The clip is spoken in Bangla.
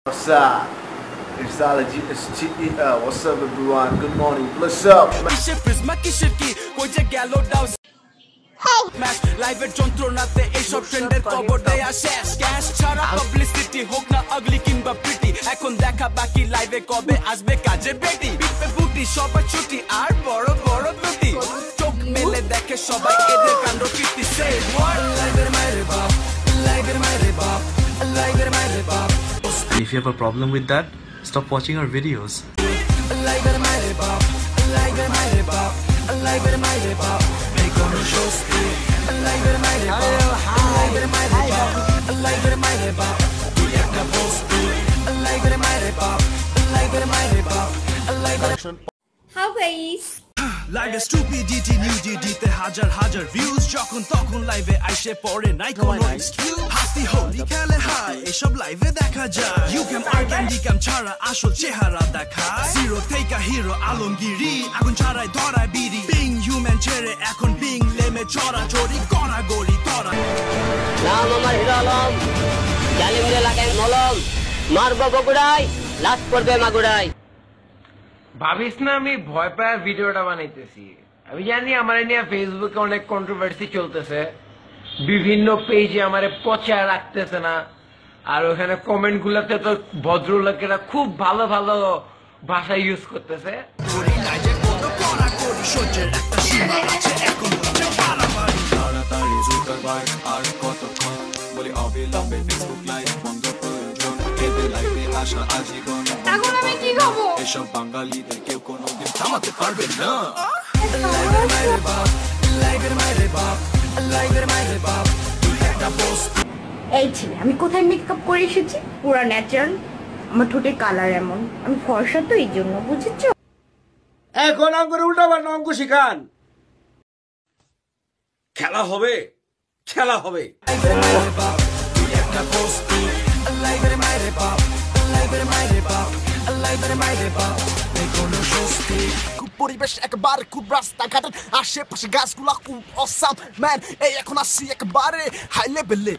What's up? It's Allergy STEL. What's up, everyone? Good morning. What's up? Live at যন্ত্রণাতে এইসব ট্রেন্ডের কবরে আসে ক্যাশ ছাড়া পাবলিসিটি হোক না আগলি কিংবা প্রিটি এখন দেখা বাকি লাইভে কবে আসবে কাজের বেটি পিপে বুটি সবার ছুটি আর বড় বড় দুটি চোখ মেলে দেখে সবাই এদের কাণ্ড কীর্তি সে লাইভের মায়ের বাপ লাইভের মায়ের বাপ লাইভের মায়ের বাপ If you have a problem with that, stop watching our videos. লাইভের মায়ের বাপ লাইভের মায়ের বাপ লাইভের মায়ের বাপ এই কোন শোস্তি লাইভের মায়ের বাপ লাইভের মায়ের বাপ লাইভের মায়ের বাপ তুই একটা বস্তু লাইভের মায়ের বাপ লাইভের মায়ের বাপ লাইভের How guys? লাইভে স্টুপিডিটি নিউডিটিতে হাজার হাজার ভিউজ যখন তখন লাইভে আইসে পড়ে নাই কোনো এক্সকিউজ হাসি হোলি খেলে হাই এসব লাইভে দেখা যায় ইউ ক্যাম আর ক্যান্ডি ক্যাম ছাড়া আসল চেহারা দেখা জিরো থেকে হিরো আলমগিরি আগুন ছাড়াই ধরায় বিড়ি বিং হিউম্যান ছেড়ে এখন বিং লেমে চড়া চড়ি করা গড়ি তরা নাম আমার হিরো আলম জালিমরে লাগাই মলম মারবো বগুড়াই লাশ পড়বে মাগুড়াই ভাবিস না আমি ভয় পায় ভিডিওটা বানাইতেছি আমি জানি আমার নিয়ে ফেসবুকে অনেক কন্ট্রোভার্সি চলতেছে বিভিন্ন পেজে আমারে পচা রাখতেছে না আর ওখানে কমেন্ট গুলাতে তো ভদ্রলোকেরা খুব ভালো ভালো ভাষা ইউজ করতেছে আর কতক্ষণ বলি অবিলম্বে ফেসবুক লাইভ বন্ধ প্রয়োজন এদের লাইভে আসা আজীবন এখন আমি কি খাবো? এসব বাঙালিদের কেউ কোনোদিন থামাতে পারবে না লাইভের মায়ের বাপ লাইভের মায়ের বাপ লাইভের মায়ের বাপ তুই একটা বস্তু এই ছেলে আমি কোথায় মেকআপ করে এসেছি পুরো ন্যাচারাল আমার ঠোঁটের কালার এমন আমি ফর্সা তো এই জন্য বুঝেছো এখন করে উল্টা পাল্টা অঙ্ক শিখান খেলা হবে খেলা হবে লাইভের মায়ের বাপ তুই একটা বস্তু লাইভের মায়ের বাপ লাইভের মায়ের বাপ লাইভের মায়ের বাপ এই কোনো স্বস্তি খুব পরিবেশ একবারে খুব রাস্তাঘাটের আশেপাশে গাছগুলা খুব অসাম ম্যান এই এখন আসি একবারে হাই লেভেলে